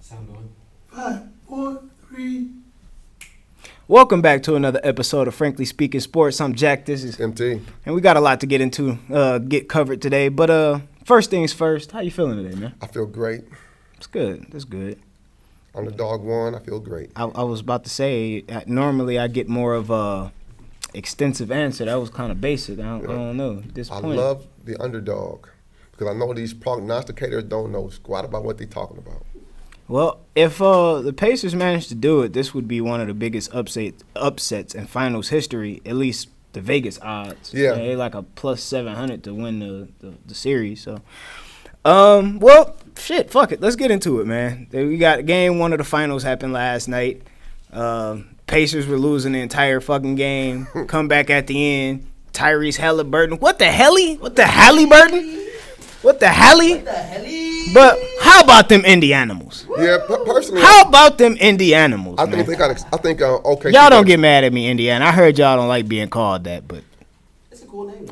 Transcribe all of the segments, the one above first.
Sound going? 5, 4, 3. Welcome back to another episode of Frankly Speaking Sports. I'm Jack. This is MT. And we got a lot to get into, get covered today. But first things first, how you feeling today, man? I feel great. It's good. That's good. Underdog won. I feel great. I was about to say, normally I get more of a extensive answer. That was kind of basic. I don't know. At this I point, love the underdog because I know these prognosticators don't know squat about what they're talking about. Well, if the Pacers managed to do it, this would be one of the biggest upsets in finals history, at least the Vegas odds. Yeah. They like a plus 700 to win the series. So, well, shit, fuck it. Let's get into it, man. We got game one of the finals happened last night. Pacers were losing the entire fucking game. Come back at the end. Tyrese Halliburton. What the helly? What the Halliburton? What the helly? What the helly? But how about them Indianimals? Yeah, personally, How about them Indianimals, I think man? they got. I think okay. Y'all don't get mad at me, Indiana. I heard y'all don't like being called that, but It's a cool name.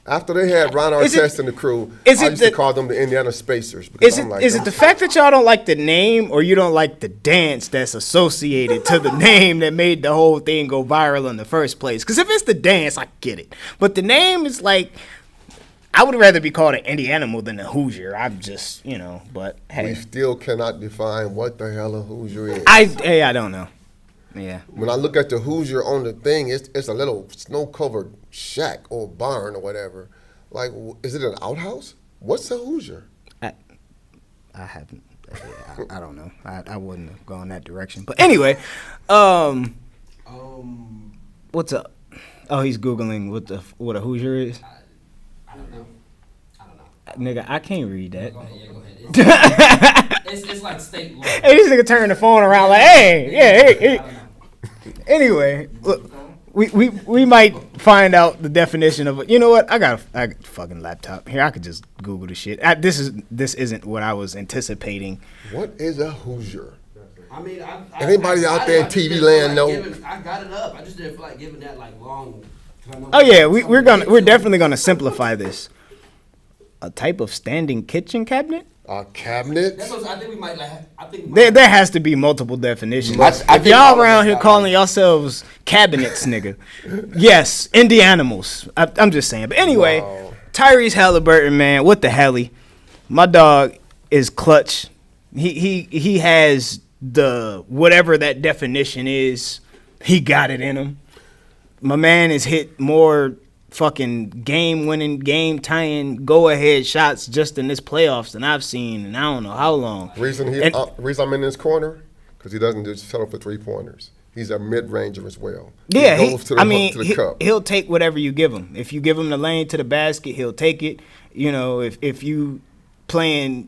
After they had Ron Is it- Artest and the crew, is I it used to the- call them the Indiana Spacers. Because is I'm it like, is it the fact that y'all don't like the name, or you don't like the dance that's associated to the name that made the whole thing go viral in the first place? Because if it's the dance, I get it, but the name is like, I would rather be called an Indianimal than a Hoosier. I'm just, but we hey, still cannot define what the hell a Hoosier is. I don't know. Yeah. When I look at the Hoosier on the thing, it's a little snow-covered shack or barn or whatever. Like, is it an outhouse? What's a Hoosier? I haven't. I don't know. I wouldn't have gone that direction. But anyway, what's up? Oh, he's googling what a Hoosier is. I don't know. Nigga, I can't read that. Go ahead. It's like state law. Hey, this nigga turned the phone around like, hey. I don't know. Anyway, look, we might find out the definition of it. You know what? I got a fucking laptop here. I could just Google the shit. This isn't what I was anticipating. What is a Hoosier? I mean, Anybody out there in just TV didn't feel land know? I got it up. I just didn't feel like giving that like long. 'Cause I know Oh yeah, we're definitely gonna simplify this. A type of standing kitchen cabinet. A cabinet? That's what I think we might like. I think There has to be multiple definitions. I If think y'all all of around us here got calling yourselves cabinets, nigga, yes, Indianimals. I'm just saying. But anyway, Wow. Tyrese Halliburton, man, what the helly? My dog is clutch. He has the whatever that definition is. He got it in him. My man has hit more fucking game-winning, game-tying, go-ahead shots just in this playoffs than I've seen in I don't know how long. Reason I'm in this corner because he doesn't just settle for 3-pointers. He's a mid-ranger as well. Yeah, he goes to the cup. He'll take whatever you give him. If you give him the lane to the basket, he'll take it. You know, if you're playing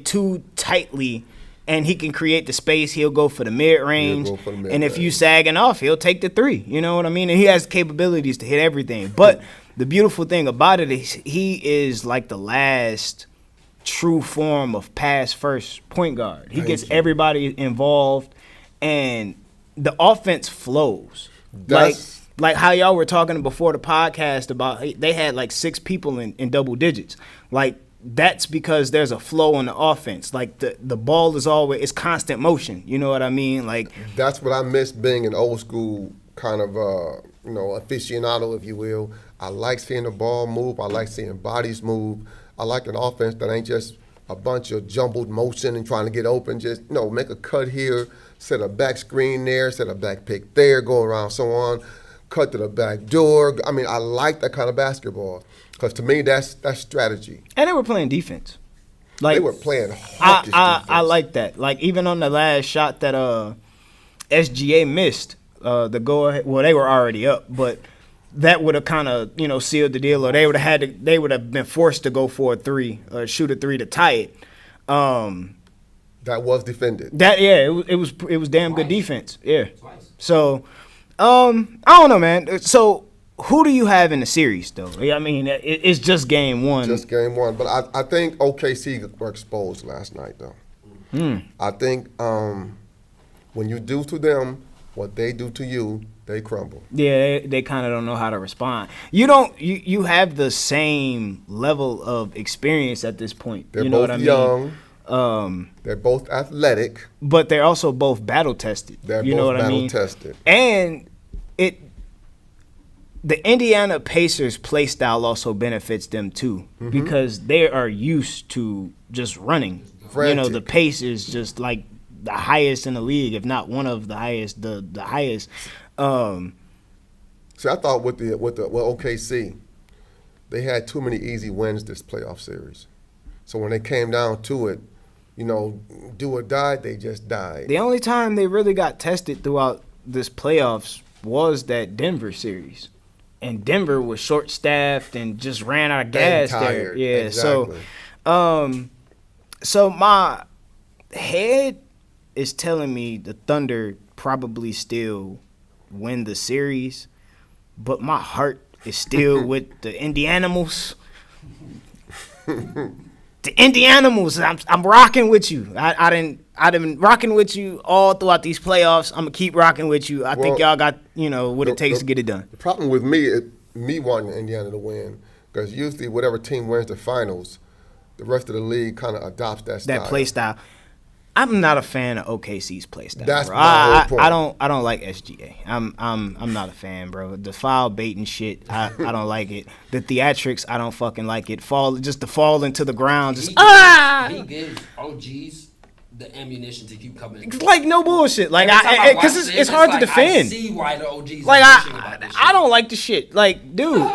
too tightly and he can create the space, he'll go for the mid-range. He'll go for the And if you mid-range. sagging off, he'll take the three. You know what I mean? And he has capabilities to hit everything. But the beautiful thing about it is he is like the last true form of pass-first point guard. He gets everybody involved, and the offense flows. That's- Like how y'all were talking before the podcast about they had like 6 people in double digits. Like that's because there's a flow on the offense. Like the ball is always constant motion. You know what I mean? Like That's what I miss being an old school kind of aficionado, if you will. I like seeing the ball move. I like seeing bodies move. I like an offense that ain't just a bunch of jumbled motion and trying to get open. Just make a cut here, set a back screen there, set a back pick there, go around so on, cut to the back door. I mean, I like that kind of basketball because to me that's strategy. and they were playing defense. Like They were playing hawkish I defense. like that. Like even on the last shot that SGA missed, the go ahead. Well, they were already up, but that would have kind of sealed the deal, or they would have been forced to go for a three or shoot a three to tie it. That was defended. It was damn good Twice. defense. Yeah. Twice. So I don't know, man. So who do you have in the series though? I mean, it's just game one. Just game one. But I think OKC were exposed last night, though. I think when you do to them What they do to you, they crumble. Yeah, they kind of don't know how to respond. You have the same level of experience at this point. They're you know both what I mean? young. They're both athletic. But they're also both battle tested. They're you know both what I battle mean? tested. And the Indiana Pacers play style also benefits them too, because they are used to just running. Frantic. You know, the pace is just like the highest in the league, if not one of the highest, the highest. See, I thought with OKC, they had too many easy wins this playoff series. So when they came down to it, you know, do or die, they just died. The only time they really got tested throughout this playoffs was that Denver series. And Denver was short-staffed and just ran out of gas there. Yeah, exactly. So my head is telling me the Thunder probably still win the series, but my heart is still with the Indianimals. The Indianimals, I'm rocking with you. I've been rocking with you all throughout these playoffs. I'm gonna keep rocking with you. I think y'all got what it takes to get it done. The problem with me is me wanting Indiana to win, because usually whatever team wins the finals, the rest of the league kind of adopts that style. That play style. I'm not a fan of OKC's play style. That's bro. my whole point. I don't like SGA. I'm not a fan, bro. The foul baiting shit, I don't like it. The theatrics, I don't fucking like it. To fall into the ground, just He gives OGs the ammunition to keep coming. like no bullshit. Like because it's hard to like, defend. I see why the OGs Like are bitching about this shit. I don't like the shit. Like, dude,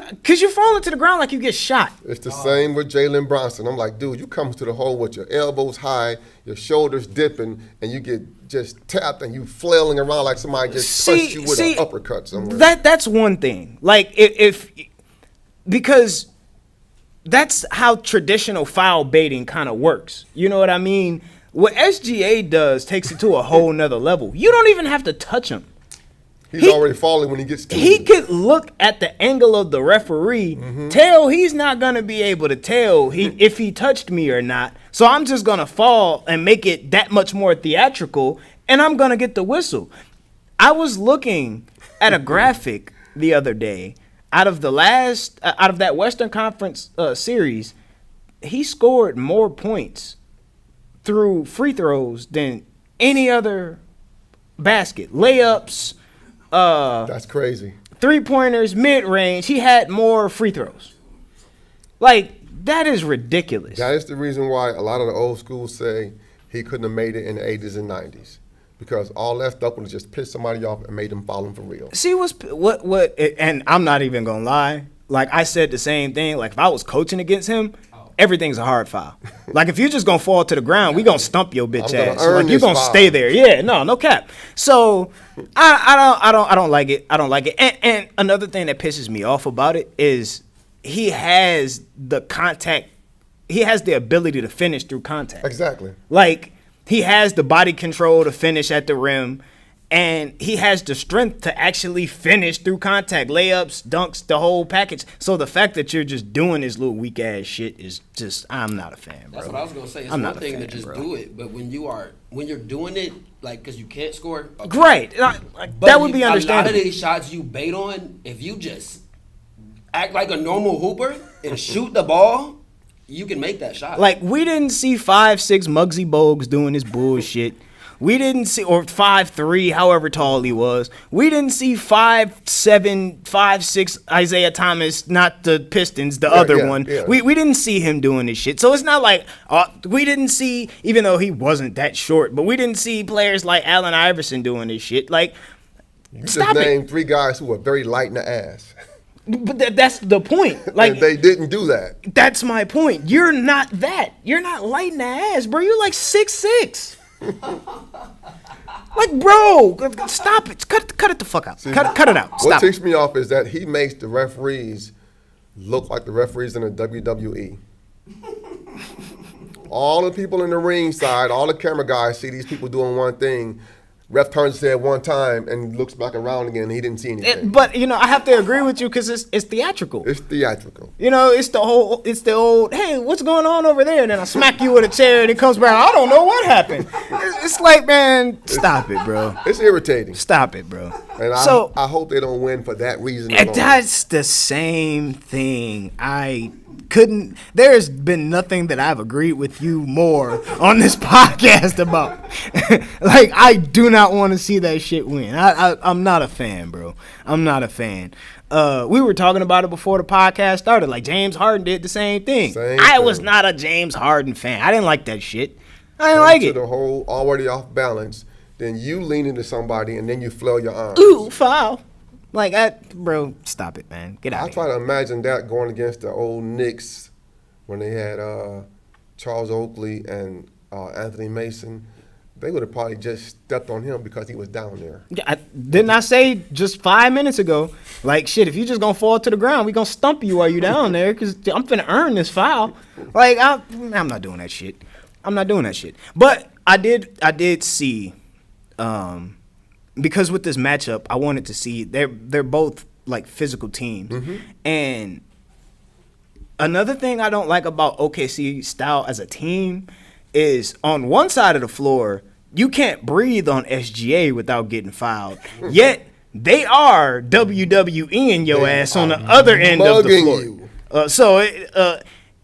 because you fall into the ground like you get shot. It's the same with Jalen Bronson. I'm like, dude, you come to the hole with your elbows high, your shoulders dipping, and you get just tapped and you flailing around like somebody just punched you with an uppercut somewhere. That's one thing. Like because that's how traditional foul baiting kind of works. You know what I mean? What SGA does takes it to a whole nother level. You don't even have to touch him. He's already falling when he gets to He you. could look at the angle of the referee, tell he's not going to be able to tell if he touched me or not. So I'm just going to fall and make it that much more theatrical, and I'm going to get the whistle. I was looking at a graphic the other day. Out of that Western Conference series, he scored more points through free throws than any other basket. Layups, That's crazy. 3-pointers, mid-range. He had more free throws. Like, that is ridiculous. That is the reason why a lot of the old schools say he couldn't have made it in the 80s and 90s. Because all that stuff would have just pissed somebody off and made them follow him for real. See, what, and I'm not even going to lie. Like, I said the same thing. Like, if I was coaching against him, everything's a hard foul. Like, if you're just going to fall to the ground, we going to stump your bitch ass. Like, you're going to stay there. Yeah, no cap. So, I don't like it. I don't like it. And another thing that pisses me off about it is he has the contact. He has the ability to finish through contact. Exactly. Like, he has the body control to finish at the rim, and he has the strength to actually finish through contact, layups, dunks, the whole package. So the fact that you're just doing this little weak ass shit is just, I'm not a fan, bro. That's what I was gonna say. It's I'm one not a thing fan, to just bro. do it, but when you're doing it, like, because you can't score, okay. Great, But that would be A lot understandable. of these shots you bait on, if you just act like a normal hooper and shoot the ball, you can make that shot. Like, we didn't see 5'6" Muggsy Bogues doing this bullshit. We didn't see, or 5'3", however tall he was. We didn't see 5'7", 5'6" Isaiah Thomas, not the Pistons, the other one. Yeah. We didn't see him doing this shit. So it's not like we didn't see, even though he wasn't that short, but we didn't see players like Allen Iverson doing this shit. Like, You stop just it. named 3 guys who were very light in the ass. But that's the point. Like, and they didn't do that. that's my point. You're not that. You're not light in the ass, bro. You're like 6'6". Like, bro, stop it. Cut it the fuck out. Cut it out. What Stop ticks it. me off is that he makes the referees look like the referees in the WWE. All the people in the ring side, all the camera guys see these people doing one thing. Ref turns his head one time and looks back around again. And he didn't see anything. But I have to agree with you because it's theatrical. It's theatrical. It's the old, hey, what's going on over there? And then I smack you with a chair and it comes back. I don't know what happened. It's like, man, stop it, bro. It's irritating. Stop it, bro. And I hope they don't win for that reason alone. That's the same thing. There's been nothing that I've agreed with you more on this podcast about. Like, I do not want to see that shit win. I'm not a fan, bro. I'm not a fan. We were talking about it before the podcast started. Like, James Harden did the same thing. I was not a James Harden fan. I didn't like that shit. I didn't like it. The whole already off balance. Then you lean into somebody and then you flail your arms. Ooh, foul. Like, bro, stop it, man. Get out of here. I try to imagine that going against the old Knicks when they had Charles Oakley and Anthony Mason. They would have probably just stepped on him because he was down there. Yeah, didn't I say just 5 minutes ago, like, shit, if you just gonna fall to the ground, we gonna stump you while you down there because I'm finna earn this foul. Like, I'm not doing that shit. I'm not doing that shit. But I did see, because with this matchup, I wanted to see they're both like physical teams, and another thing I don't like about OKC style as a team is on one side of the floor, you can't breathe on SGA without getting fouled. Yet they are WWEing your ass on the other end of the floor. So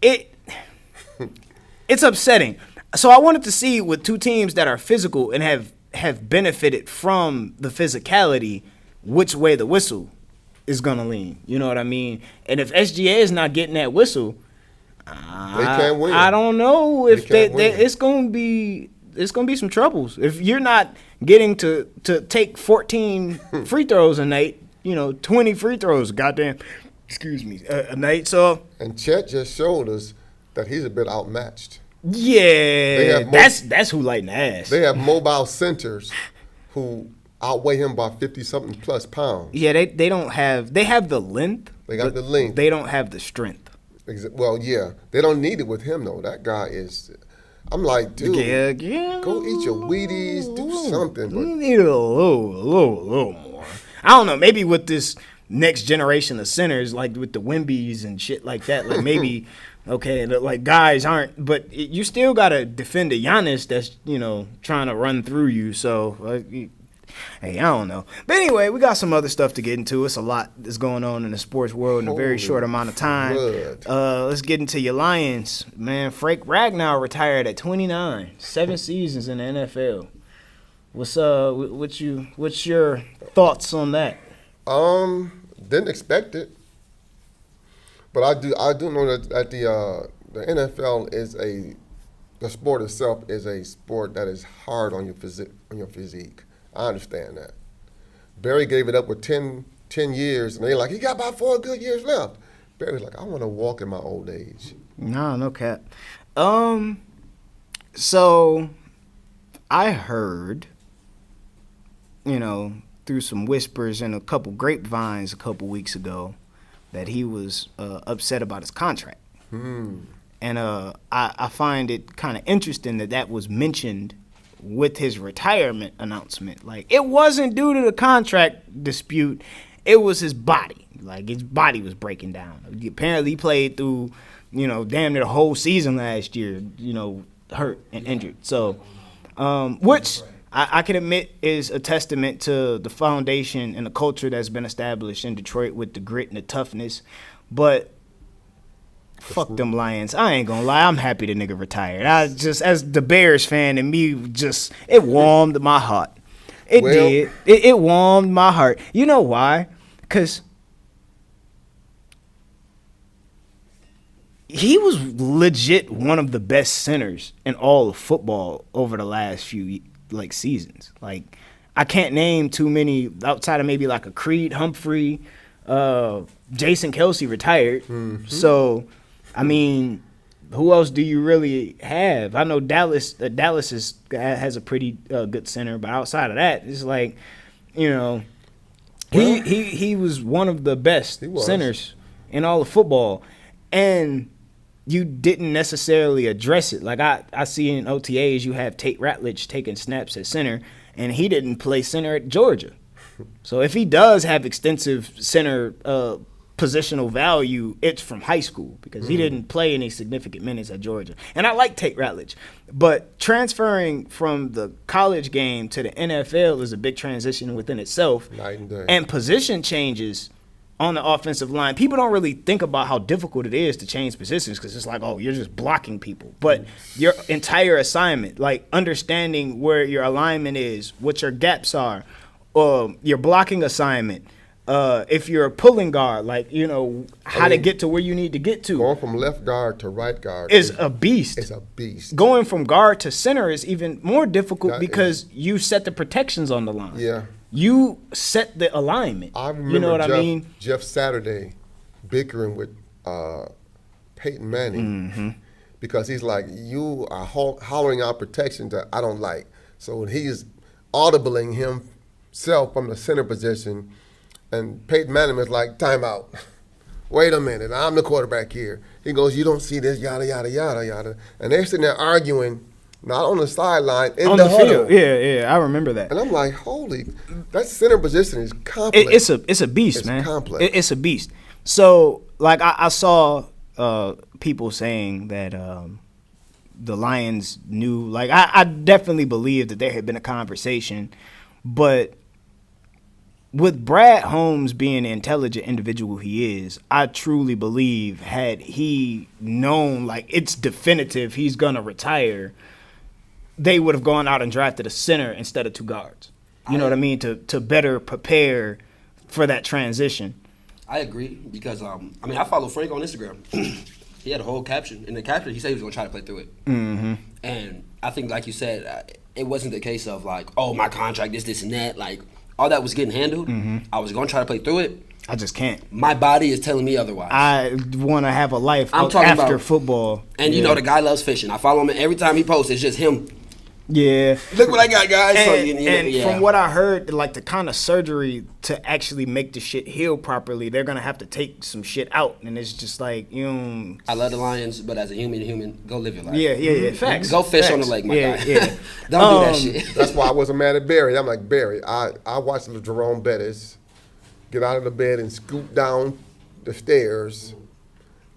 it's upsetting. So I wanted to see with two teams that are physical and have benefited from the physicality, which way the whistle is gonna lean. You know what I mean? And if SGA is not getting that whistle, they can't win. I don't know if it's gonna be some troubles. If you're not getting to take 14 free throws a night, 20 free throws, goddamn, a night. So and Chet just showed us that he's a bit outmatched. Yeah, that's who lighting the ass. They have mobile centers who outweigh him by 50-something plus pounds. Yeah, they don't have. They have the length. They got the length. They don't have the strength. Well, yeah, they don't need it with him though. That guy is. I'm like, dude, go eat your Wheaties, do something. But you need a little more. I don't know. Maybe with this next generation of centers, like with the Wembies and shit like that, like maybe. Okay, like guys aren't, but you still gotta defend a Giannis that's trying to run through you. So, hey, I don't know. But anyway, we got some other stuff to get into. It's a lot that's going on in the sports world in a very short amount of time. Let's get into your Lions, man. Frank Ragnow retired at 29, 7 seasons in the NFL. What's your thoughts on that? Didn't expect it. But I do know that the NFL is the sport itself is a sport that is hard on your physique. I understand that. Barry gave it up with 10 years, and they're like, he got about 4 good years left. Barry's like, I want to walk in my old age. No cap. So I heard, through some whispers and a couple grapevines a couple weeks ago, that he was upset about his contract. And I find it kind of interesting that was mentioned with his retirement announcement. Like, it wasn't due to the contract dispute. It was his body. Like, his body was breaking down. Apparently, he played through, damn near the whole season last year, hurt and injured. So, which I can admit is a testament to the foundation and the culture that's been established in Detroit with the grit and the toughness. But fuck them Lions. I ain't gonna lie. I'm happy the nigga retired. I just, as the Bears fan in me, it warmed my heart. It did. It warmed my heart. You know why? Because he was legit one of the best centers in all of football over the last few seasons. Like, I can't name too many outside of maybe like a Creed Humphrey. Jason Kelsey retired. So, I mean, who else do you really have? I know Dallas has a pretty good center, but outside of that, it's like, he was one of the best centers in all of football, and you didn't necessarily address it. Like, I see in OTAs you have Tate Ratledge taking snaps at center, and he didn't play center at Georgia. So if he does have extensive center positional value, it's from high school because he didn't play any significant minutes at Georgia. And I like Tate Ratledge, but transferring from the college game to the NFL is a big transition within itself. Night and day. And position changes on the offensive line. People don't really think about how difficult it is to change positions because it's like, oh, you're just blocking people. But your entire assignment, like understanding where your alignment is, what your gaps are, your blocking assignment, if you're a pulling guard, like, how to get to where you need to get to. Going from left guard to right guard is a beast. It's a beast. Going from guard to center is even more difficult That because you set the protections on the line. Yeah. You set the alignment. I remember you know what I mean? Jeff Saturday bickering with Peyton Manning Mm-hmm. because he's like, you are hollering out protection that I don't like. So when he's audibling himself from the center position, and Peyton Manning is like, timeout. Wait a minute, I'm the quarterback here. He goes, you don't see this, yada, yada, yada, yada. And they're sitting there arguing, not on the sideline, in On the the huddle. field. Yeah, I remember that. And I'm like, holy, that center position is complex. It's a beast, It's man. complex. It's a beast. So, like, I saw people saying that the Lions knew. Like, I definitely believe that there had been a conversation, but with Brad Holmes being the intelligent individual he is, I truly believe had he known, like, it's definitive he's going to retire, they would have gone out and drafted a center instead of two guards. You know what I mean? To better prepare for that transition. I agree because I follow Frank on Instagram. He had a whole caption. In the caption, he said he was going to try to play through it. Mm-hmm. And I think, like you said, it wasn't the case of like, oh, my contract, this, and that. Like, all that was getting handled. Mm-hmm. I was going to try to play through it. I just can't. My body is telling me otherwise. I want to have a life I'm talking after about, football. And the guy loves fishing. I follow him, and every time he posts, it's just him. Yeah. Look what I got, guys. And from what I heard, like the kind of surgery to actually make the shit heal properly, they're going to have to take some shit out. And it's just like, I love the Lions, but as a human, go live your life. Yeah. Facts. Go fish Facts. on the lake, my guy. Yeah. Don't do that shit. That's why I wasn't mad at Barry. I'm like, Barry, I watched Jerome Bettis get out of the bed and scoot down the stairs.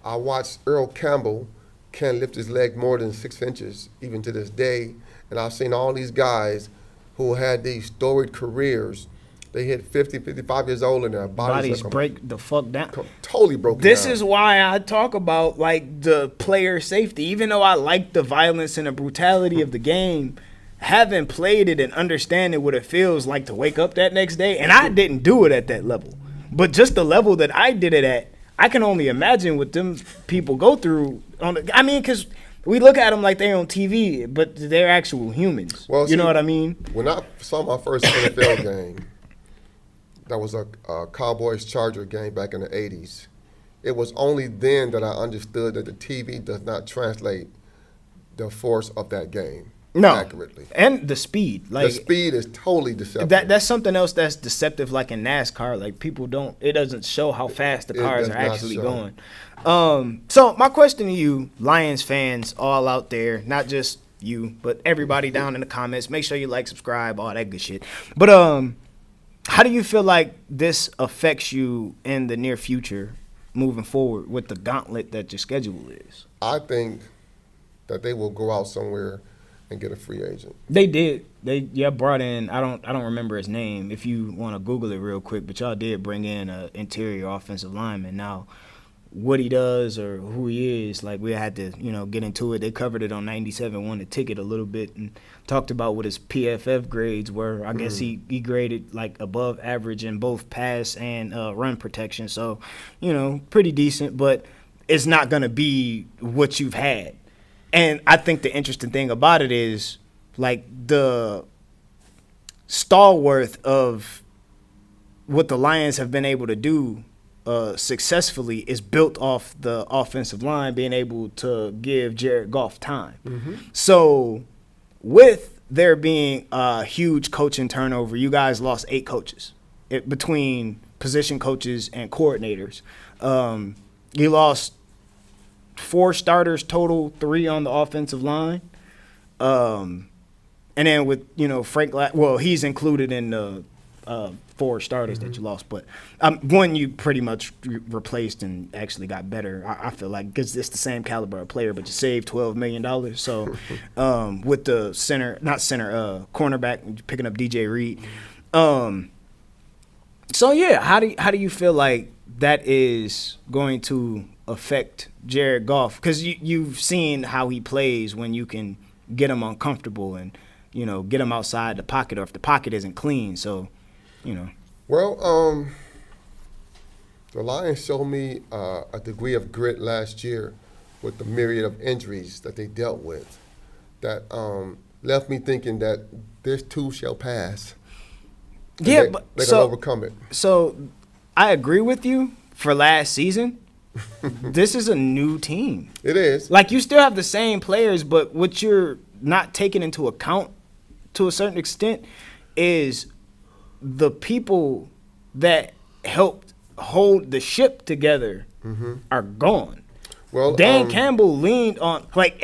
I watched Earl Campbell can't lift his leg more than 6 inches, even to this day. And I've seen all these guys who had these storied careers. They hit 50, 55 years old and their bodies break the fuck down. Totally broken This down. is why I talk about like the player safety. Even though I like the violence and the brutality of the game, having played it and understanding what it feels like to wake up that next day, and I didn't do it at that level, but just the level that I did it at, I can only imagine what them people go through. Because we look at them like they're on TV, but they're actual humans. Well, you know what I mean? When I saw my first NFL game, that was a Cowboys-Charger game back in the 80s. It was only then that I understood that the TV does not translate the force of that game accurately. And the speed. Like, the speed is totally deceptive. That's something else that's deceptive, like in NASCAR. Like, people it doesn't show how fast the cars are actually going. So my question to you, Lions fans all out there, not just you, but everybody down in the comments, make sure you like, subscribe, all that good shit. But how do you feel like this affects you in the near future moving forward with the gauntlet that your schedule is? I think that they will go out somewhere and get a free agent. They did. They brought in, I don't remember his name if you want to Google it real quick, but y'all did bring in an interior offensive lineman. Now, what he does or who he is, like, we had to, get into it. They covered it on 97, won the ticket a little bit, and talked about what his PFF grades were. I guess he graded, like, above average in both pass and run protection. So, pretty decent, but it's not going to be what you've had. And I think the interesting thing about it is, like, the stalwart of what the Lions have been able to do successfully is built off the offensive line being able to give Jared Goff time. Mm-hmm. So with there being a huge coaching turnover, you guys lost 8 coaches between position coaches and coordinators. You lost 4 starters total, 3 on the offensive line. And then with, Frank, he's included in the 4 starters that you lost. But one you pretty much replaced and actually got better, I feel like, because it's the same caliber of player, but you saved $12 million. So with the cornerback, picking up DJ Reed. So, yeah, how do you feel like that is going to affect Jared Goff? Because you've seen how he plays when you can get him uncomfortable and, get him outside the pocket, or if the pocket isn't clean. So, Well, the Lions showed me a degree of grit last year with the myriad of injuries that they dealt with that left me thinking that this too shall pass. Yeah, but they're going to overcome it. So I agree with you for last season. This is a new team. It is. Like, you still have the same players, but what you're not taking into account to a certain extent is the people that helped hold the ship together are gone. Well, Dan Campbell leaned on, like,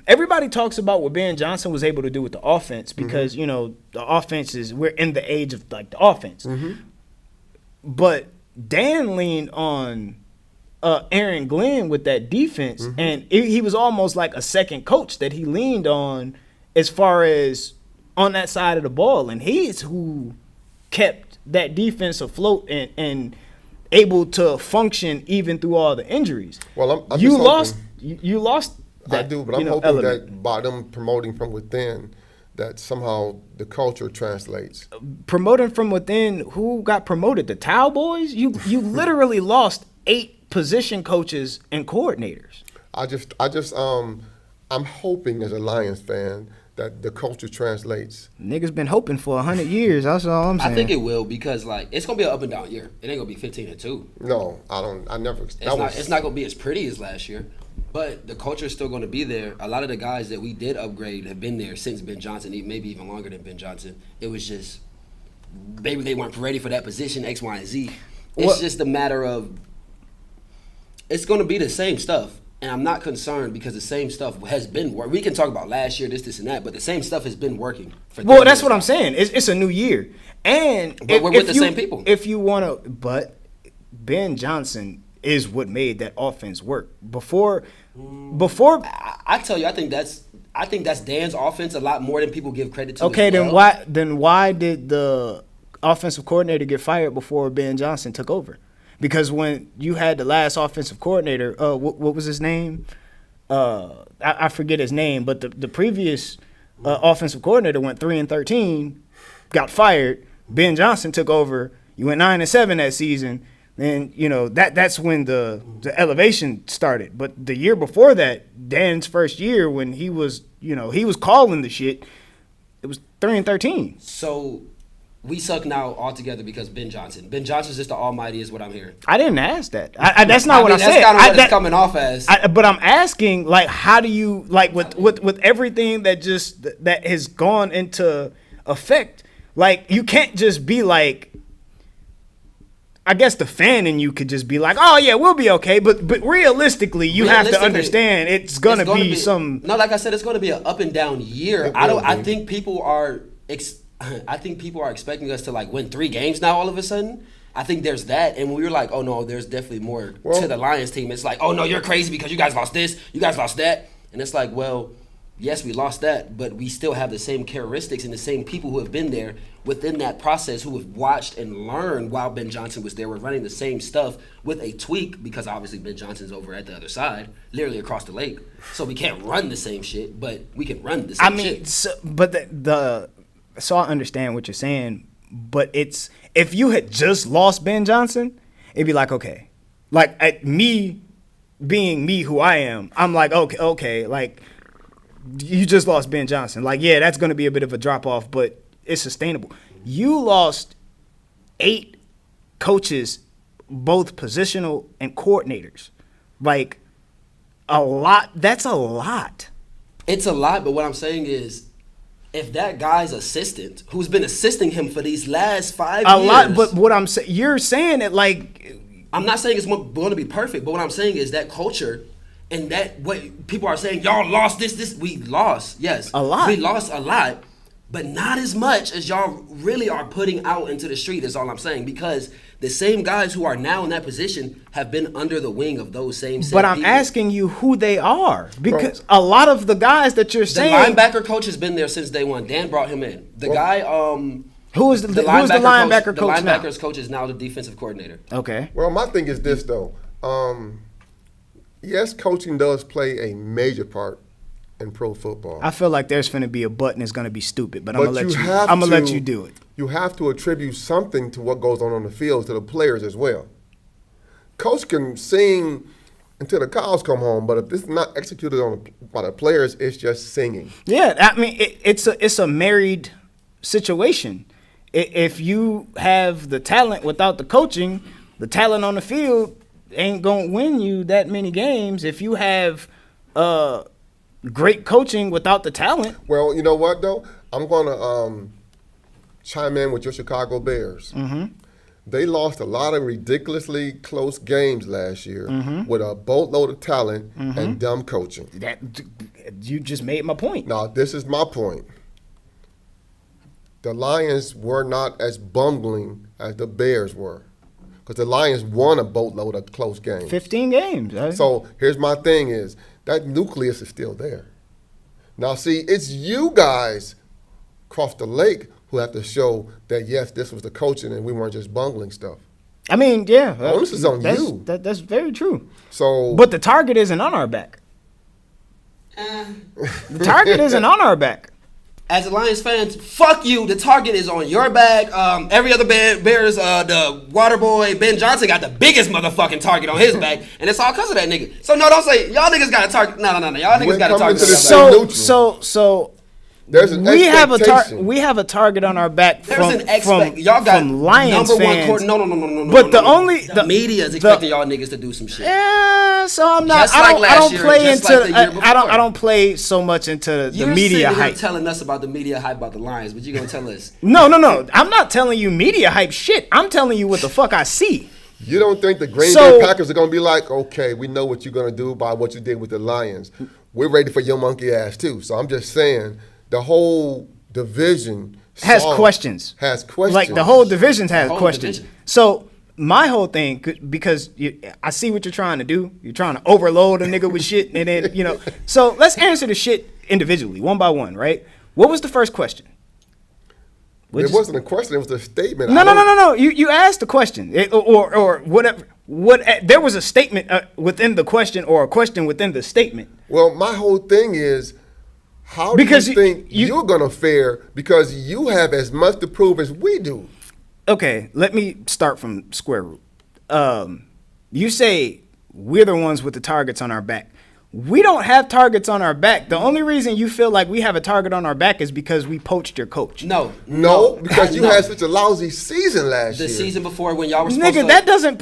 everybody talks about what Ben Johnson was able to do with the offense because, the offense we're in the age of, like, the offense. But Dan leaned on Aaron Glenn with that defense, and he was almost like a second coach that he leaned on as far as on that side of the ball, and he's who kept that defense afloat and able to function even through all the injuries. Well, I'm you just lost. hoping, You lost. That, I do, but I'm hoping element. that by them promoting from within, that somehow the culture translates. Promoting from within. Who got promoted? The Towel Boys. You literally lost 8 position coaches and coordinators. I'm hoping as a Lions fan that the culture translates. Niggas been hoping for 100 years. That's all I'm saying. I think it will because, like, it's gonna be an up and down year. It ain't gonna be 15-2. No, I don't. I never. It's not gonna be as pretty as last year, but the culture is still gonna be there. A lot of the guys that we did upgrade have been there since Ben Johnson, maybe even longer than Ben Johnson. It was just maybe they weren't ready for that position, X, Y, and Z. It's just a matter of it's gonna be the same stuff. And I'm not concerned because the same stuff has been working. We can talk about last year, this, and that, but the same stuff has been working. Well, that's what I'm saying. It's a new year. But we're with the same people. If you want to, but Ben Johnson is what made that offense work. Before, I tell you, I think that's Dan's offense a lot more than people give credit to. Okay, as well. then why did the offensive coordinator get fired before Ben Johnson took over? Because when you had the last offensive coordinator, what was his name? I forget his name, but the previous offensive coordinator went 3-13, got fired. Ben Johnson took over. You went 9-7 that season. Then that's when the elevation started. But the year before that, Dan's first year, when he was calling the shit, it was 3-13. So we suck now altogether because Ben Johnson. Ben Johnson's just the almighty is what I'm hearing. I didn't ask that. That's not what I said. That's kind of what it's coming off as. But I'm asking, like, how do you, like, with everything that has gone into effect, like, you can't just be like, I guess the fan in you could just be like, oh yeah, we'll be okay. But realistically, you have to understand it's gonna be some. No, like I said, it's gonna be an up and down year. I think people are expecting us to, like, win 3 games now all of a sudden. I think there's that, and we were like, oh no, there's definitely more to the Lions team. It's like, oh no, you're crazy because you guys lost this, you guys lost that, and it's like, well, yes, we lost that, but we still have the same characteristics and the same people who have been there within that process who have watched and learned while Ben Johnson was there. We're running the same stuff with a tweak because obviously Ben Johnson's over at the other side, literally across the lake, so we can't run the same shit, but we can run the same shit. So I understand what you're saying, but it's if you had just lost Ben Johnson, it'd be like, okay, like me being me who I am, I'm like, okay, like you just lost Ben Johnson, like, yeah, that's going to be a bit of a drop off, but it's sustainable. You lost 8 coaches, both positional and coordinators, like a lot. That's a lot. It's a lot, but what I'm saying is, if that guy's assistant, who's been assisting him for these last 5 years. A lot, but what I'm saying, you're saying it like. I'm not saying it's going to be perfect, but what I'm saying is that culture and that what people are saying, y'all lost this, we lost, yes. A lot. We lost a lot, but not as much as y'all really are putting out into the street is all I'm saying, because the same guys who are now in that position have been under the wing of those same But I'm people. asking you who they are, because a lot of the guys that you're The saying, linebacker coach has been there since day one. Dan brought him in. The guy, who is the linebacker coach the now? linebackers coach is now the defensive coordinator. Okay. Well, my thing is this though. Yes, coaching does play a major part in pro football. I feel like there's finna be a button that's gonna be stupid, but I'm But gonna let you do it. You have to attribute something to what goes on the field to the players as well. Coach can sing until the cows come home, but if it's not executed by the players, it's just singing. Yeah, I mean it's a married situation. If you have the talent without the coaching, the talent on the field ain't gonna win you that many games. If you have great coaching without the talent. Well, you know what though? I'm gonna chime in with your Chicago Bears. Mm-hmm. They lost a lot of ridiculously close games last year with a boatload of talent and dumb coaching. That you just made my point. Now, this is my point. The Lions were not as bungling as the Bears were, because the Lions won a boatload of close games. 15 games. Right? So here's my thing is, that nucleus is still there. Now, see, it's you guys across the lake who have to show that, yes, this was the coaching and we weren't just bungling stuff. I mean, yeah. The onus is on you. That's very true. So, But the target isn't on our back. The target isn't on our back. As a Lions fans, fuck you. The target is on your back. Every other Bears, the water boy Ben Johnson got the biggest motherfucking target on his back, and it's all because of that nigga. So no, don't say y'all niggas got a target. No. Y'all niggas got a target. So there's an expectation. We have a target on our back y'all got from Lions number fans. one no. But the media is expecting y'all niggas to do some shit. Yeah, so I'm not. Just I like last don't year, play just into. like the year before. I don't play so much into the You're media sitting here hype. telling us about the media hype about the Lions, but you gonna tell us? No. I'm not telling you media hype shit. I'm telling you what the fuck I see. You don't think the Green Bay Packers are going to be like, okay, we know what you're going to do by what you did with the Lions. We're ready for your monkey ass too. So I'm just saying the whole division has questions. Like the whole division has questions. So my whole thing, because I see what you're trying to do. You're trying to overload a nigga with shit, and then So let's answer the shit individually, one by one, right? What was the first question? It wasn't a question. It was a statement. No. You asked the question, or whatever. There was a statement within the question, or a question within the statement. Well, my whole thing is, how do you think you're going to fare, because you have as much to prove as we do? Okay, let me start from square root. You say we're the ones with the targets on our back. We don't have targets on our back. The only reason you feel like we have a target on our back is because we poached your coach. No, because you had such a lousy season last year. The season before, when y'all were supposed to... that doesn't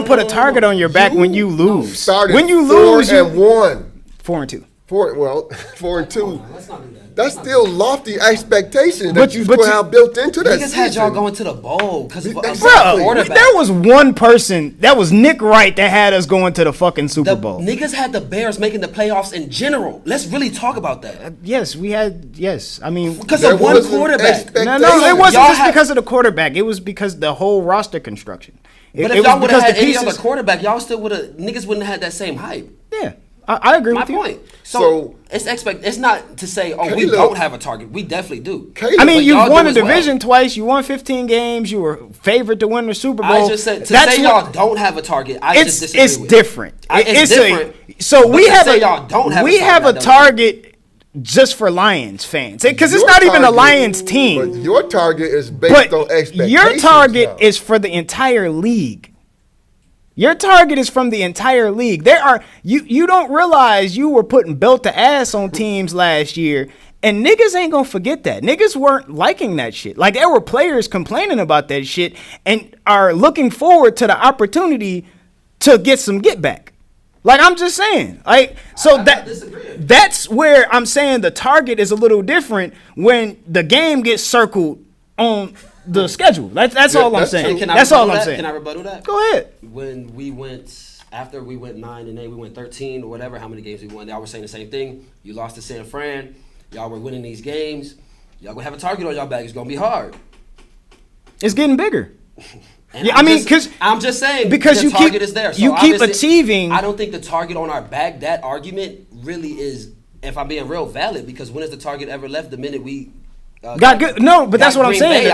put a target on your back when you lose. When you lose, 4-1. 4-2. 4-2. Let's not do that. That's still lofty expectations that you still have built into that season. Niggas had y'all going to the bowl because of quarterback. There was one person, that was Nick Wright, that had us going to the fucking Super Bowl. Niggas had the Bears making the playoffs in general. Let's really talk about that. Yes, we had, yes. I mean, because of one quarterback. No, it wasn't just because of the quarterback. It was because the whole roster construction. But if y'all would have had any other quarterback, y'all still would have, niggas wouldn't have had that same hype. Yeah. I agree with you. My point. So it's not to say, we don't have a target. We definitely do. I mean, you won a division twice. You won 15 games. You were favored to win the Super Bowl. I just said to say y'all don't have a target. I just disagree with. It's different. It's different. So we have a target just for Lions fans, because it's not even a Lions team. But your target is based on expectations. Your target is for the entire league. Your target is from the entire league. You don't realize you were putting belt to ass on teams last year, and niggas ain't gonna forget that. Niggas weren't liking that shit. Like, there were players complaining about that shit and are looking forward to the opportunity to get some get back. Like, I'm just saying. Like, so that's where I'm saying the target is a little different when the game gets circled on the schedule. That's all I'm saying. That's all I'm saying. Can I rebuttal that? Go ahead. When we went, after we went 9-8, we went 13 or whatever, how many games we won, y'all were saying the same thing. You lost to San Fran. Y'all were winning these games. y'all gonna have a target on y'all back. It's gonna be hard. It's getting bigger. And Yeah, I mean, because I'm just saying because the you target keep is there. So you keep obviously, achieving. I don't think the target on our back. That argument really is, if I'm being real, valid. Because when has the target ever left? The minute we Got good. No, but that's what I'm saying.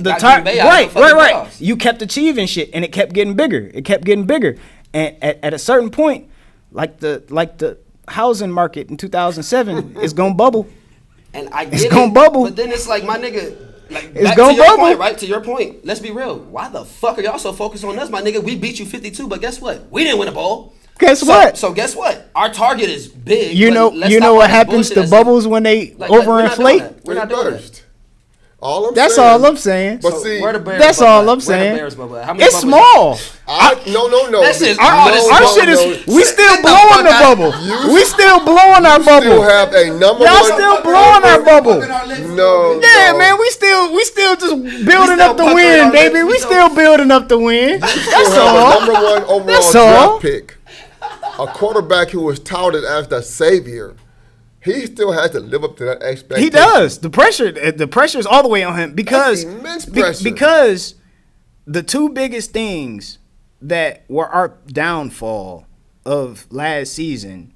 Right. You kept achieving shit, and it kept getting bigger. And at a certain point, like the housing market in 2007 is gonna bubble. And I get it's it, gonna bubble. But then it's like, my nigga. Like, it's back gonna to your bubble. point, right? To your point, let's be real. Why the fuck are y'all so focused on us, my nigga? We beat you 52, but guess what? We didn't win a bowl. Guess what? So guess what? Our target is big. You know what happens to bubbles when they overinflate? We're not doing that. That's all I'm saying. But see, that's all I'm saying. It's small. No. This is our shit is. We still blowing the bubble. We still blowing our bubble. Still have a number. Y'all still blowing our bubble. No. Yeah, man. We still just building up the win, baby. We still building up the win. That's all. Number one overall draft pick. A quarterback who was touted as the savior. He still has to live up to that expectation. He does. The pressure is all the way on him because that's immense pressure. Because the two biggest things that were our downfall of last season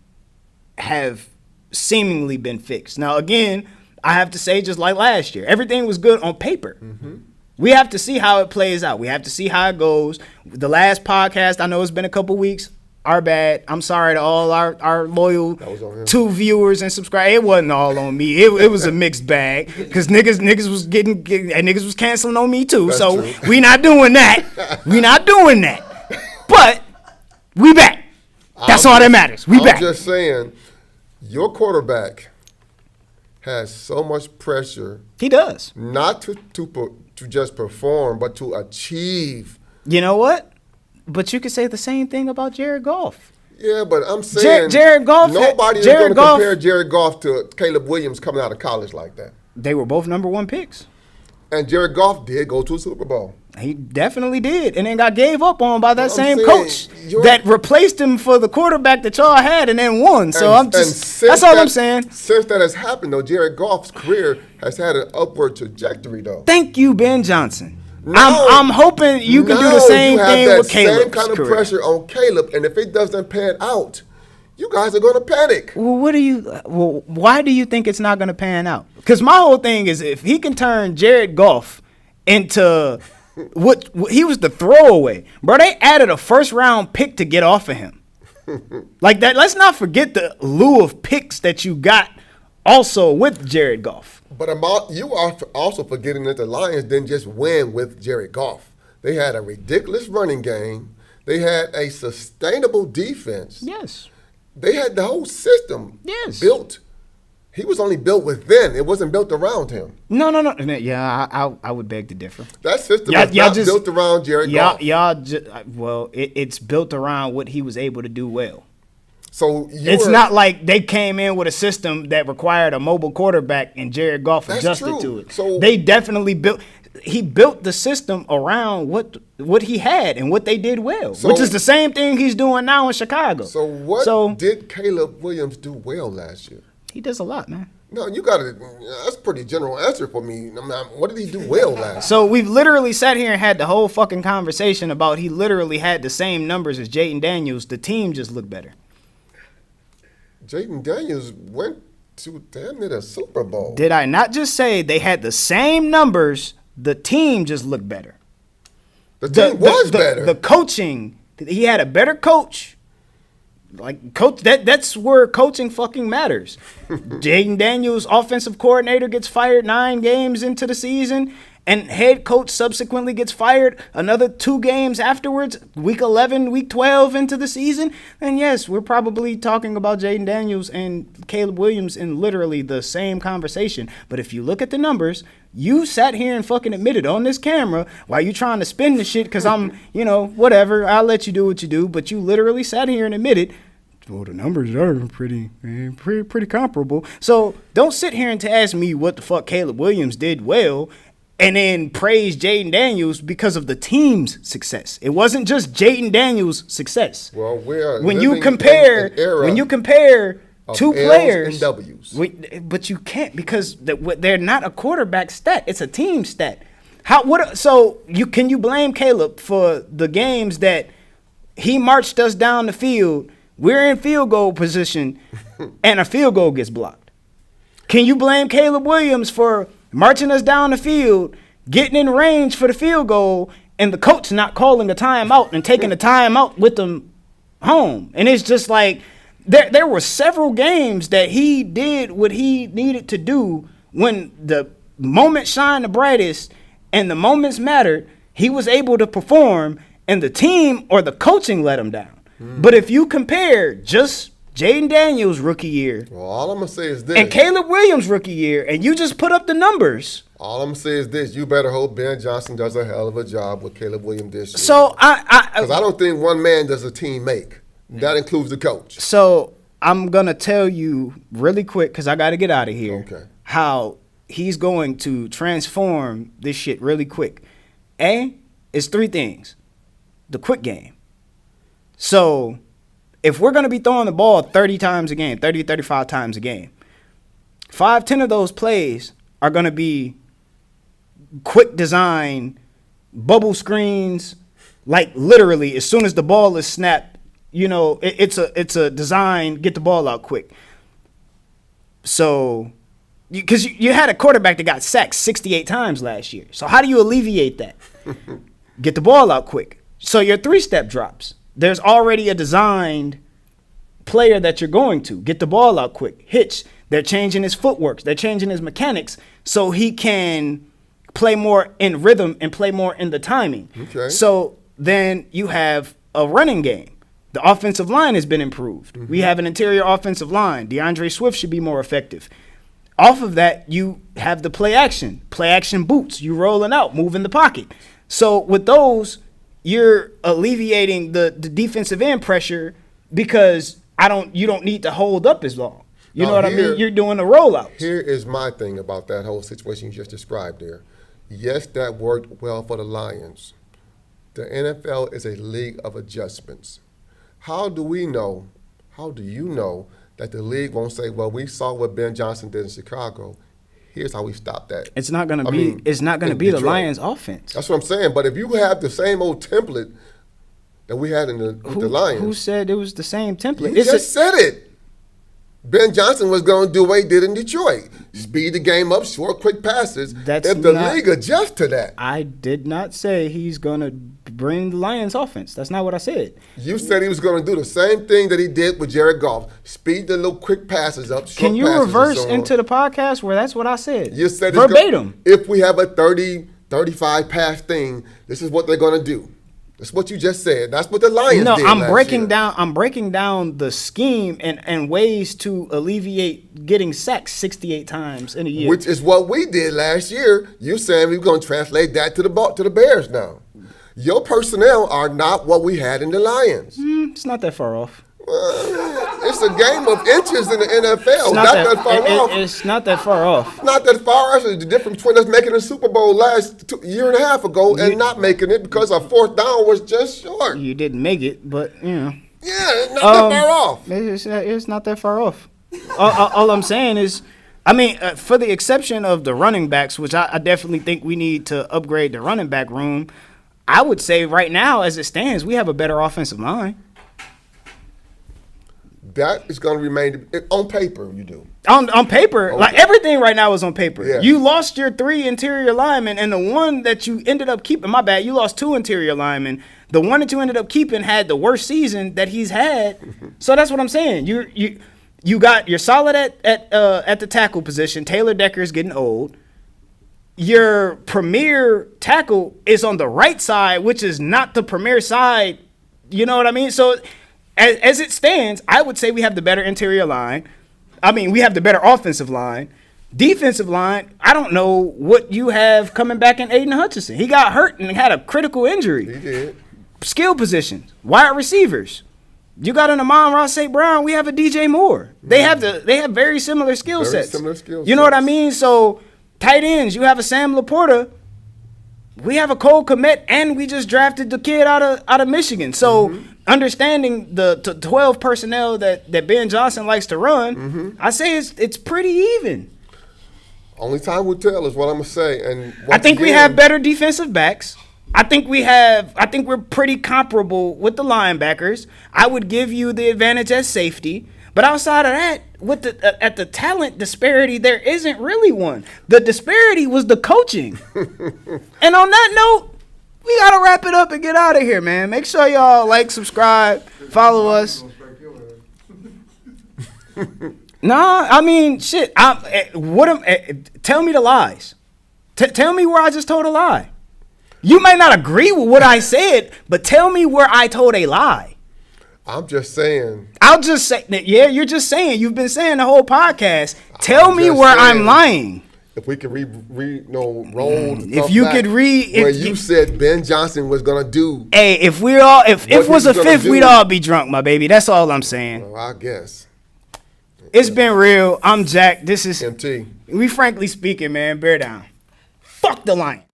have seemingly been fixed. Now, again, I have to say, just like last year, everything was good on paper. Mm-hmm. We have to see how it plays out. We have to see how it goes. The last podcast, I know it's been a couple weeks. Our bad. I'm sorry to all our loyal 2 viewers and subscribers. It wasn't all on me. It was a mixed bag because niggas was getting and niggas was canceling on me too. That's so true. We not doing that. But we back. That's all that matters. We back. I'm just saying, your quarterback has so much pressure. He does. Not to just perform, but to achieve. You know what? But you could say the same thing about Jared Goff. Yeah, but I'm saying Jared Goff. Nobody's going to compare Jared Goff to Caleb Williams coming out of college like that. They were both number 1 picks. And Jared Goff did go to a Super Bowl. He definitely did. And then got gave up on by that same coach that replaced him for the quarterback that y'all had and then won. So that's all I'm saying. Since that has happened, though, Jared Goff's career has had an upward trajectory, though. Thank you, Ben Johnson. I'm hoping you can do the same thing with Caleb. Same kind of pressure on Caleb, and if it doesn't pan out, you guys are going to panic. Well, why do you think it's not going to pan out? Because my whole thing is if he can turn Jared Goff into what he was the throwaway, bro. They added a 1st-round pick to get off of him, like that. Let's not forget the slew of picks that you got also with Jared Goff. But you are also forgetting that the Lions didn't just win with Jared Goff. They had a ridiculous running game. They had a sustainable defense. Yes. They had the whole system built. He was only built within. It wasn't built around him. No. Yeah, I would beg to differ. That system is not built around Jared Goff. It's built around what he was able to do well. So it's not like they came in with a system that required a mobile quarterback and Jared Goff adjusted to it. So they definitely built the system around what he had and what they did well, which is the same thing he's doing now in Chicago. So what did Caleb Williams do well last year? He does a lot, man. No, that's a pretty general answer for me. What did he do well last year? So we've literally sat here and had the whole fucking conversation about he literally had the same numbers as Jaden Daniels. The team just looked better. Jaden Daniels went to damn near the Super Bowl. Did I not just say they had the same numbers? The team just looked better. The team was better. The coaching, he had a better coach. Like coach, that's where coaching fucking matters. Jaden Daniels, offensive coordinator, gets fired 9 games into the season, and head coach subsequently gets fired another 2 games afterwards, week 11, week 12 into the season. And yes, we're probably talking about Jaden Daniels and Caleb Williams in literally the same conversation. But if you look at the numbers, you sat here and fucking admitted on this camera while you trying to spin the shit because I'm, whatever, I'll let you do what you do. But you literally sat here and admitted, well, the numbers are pretty comparable. So don't sit here and ask me what the fuck Caleb Williams did well and then praise Jaden Daniels because of the team's success. It wasn't just Jaden Daniels' success. Well, when you compare two L's players and W's. But you can't because they're not a quarterback stat. It's a team stat. So can you blame Caleb for the games that he marched us down the field? We're in field goal position, and a field goal gets blocked. Can you blame Caleb Williams for marching us down the field, getting in range for the field goal, and the coach not calling the timeout and taking the timeout with them home? And it's just like there were several games that he did what he needed to do when the moment shined the brightest and the moments mattered. He was able to perform, and the team or the coaching let him down. But if you compare just Jaden Daniels' rookie year, well, all I'm gonna say is this, and Caleb Williams' rookie year, and you just put up the numbers. All I'm gonna say is this: you better hope Ben Johnson does a hell of a job with Caleb Williams this year. So because I don't think one man does a team make. That includes the coach. So I'm gonna tell you really quick because I got to get out of here. Okay. How he's going to transform this shit really quick. It's three things: the quick game. So if we're going to be throwing the ball 30 times a game, 30, 35 times a game, 5-10 of those plays are going to be quick design, bubble screens, like literally as soon as the ball is snapped, it's a design, get the ball out quick. So because you had a quarterback that got sacked 68 times last year. So how do you alleviate that? Get the ball out quick. So your 3-step drops. There's already a designed player that you're going to. Get the ball out quick. Hitch. They're changing his footwork. They're changing his mechanics so he can play more in rhythm and play more in the timing. Okay. So then you have a running game. The offensive line has been improved. Mm-hmm. We have an interior offensive line. DeAndre Swift should be more effective. Off of that, you have the play action boots. You rolling out, moving the pocket. So with those, you're alleviating the defensive end pressure because you don't need to hold up as long. You know what I mean? You're doing the rollouts. Here is my thing about that whole situation you just described there. Yes, that worked well for the Lions. The NFL is a league of adjustments. How do you know that the league won't say, well, we saw what Ben Johnson did in Chicago. Here's how we stop that. It's not going to be. It's not going to be the Lions' offense. That's what I'm saying. But if you have the same old template that we had with the Lions, who said it was the same template? You just said it. Ben Johnson was going to do what he did in Detroit: speed the game up, short, quick passes. If the league adjusts to that, I did not say he's going to bring the Lions' offense. That's not what I said. You said he was going to do the same thing that he did with Jared Goff: speed the little quick passes up. Short Can you passes reverse and so into the podcast where that's what I said? You said verbatim. If we have a 30, 35 pass thing, this is what they're going to do. That's what you just said. That's what the Lions did I'm last breaking down the scheme and ways to alleviate getting sacked 68 times in a year. Which is what we did last year. You saying we're going to translate that to the Bears now. Your personnel are not what we had in the Lions. It's not that far off. It's a game of inches in the NFL. Not that far off. It's not that far off. Not that far off. It's the difference between us making the Super Bowl last year and a half ago and not making it because our fourth down was just short. You didn't make it, but Yeah, it's not that far off. It's not that far off. All I'm saying is, for the exception of the running backs, which I definitely think we need to upgrade the running back room, I would say right now, as it stands, we have a better offensive line. That is going to remain on paper. You do on paper, like everything right now is on paper. Yeah. You lost your 3 interior linemen, and the one that you ended up keeping. My bad. You lost 2 interior linemen. The one that you ended up keeping had the worst season that he's had. So that's what I'm saying. You're solid at the tackle position. Taylor Decker is getting old. Your premier tackle is on the right side, which is not the premier side. You know what I mean? So as it stands, I would say we have the better interior line. We have the better offensive line. Defensive line, I don't know what you have coming back in Aiden Hutchinson. He got hurt and had a critical injury. He did. Skill positions, wide receivers. You got an Amon-Ra St. Brown. We have a DJ Moore. They have very similar skill sets. Similar skill sets. You know what I mean? So tight ends, you have a Sam Laporta. we have a cold commit, and we just drafted the kid out of Michigan. So understanding the 12 personnel that Ben Johnson likes to run, I say it's pretty even. Only time will tell is what I'm gonna say. And I think we have better defensive backs. I think we're pretty comparable with the linebackers. I would give you the advantage at safety. But outside of that, with at the talent disparity, there isn't really one. The disparity was the coaching. And on that note, we got to wrap it up and get out of here, man. Make sure y'all like, subscribe, follow us. Nah, I mean, shit. Tell me the lies. Tell me where I just told a lie. You might not agree with what I said, but tell me where I told a lie. I'm just saying. I'll just say, yeah, you're just saying. You've been saying the whole podcast. Tell me where I'm lying. If we could roll. If you could read, where you said Ben Johnson was gonna do. Hey, if it was a fifth, we'd all be drunk, my baby. That's all I'm saying. Well, I guess. It's been real. I'm Jack. This is MT. We frankly speaking, man. Bear down. Fuck the Lions.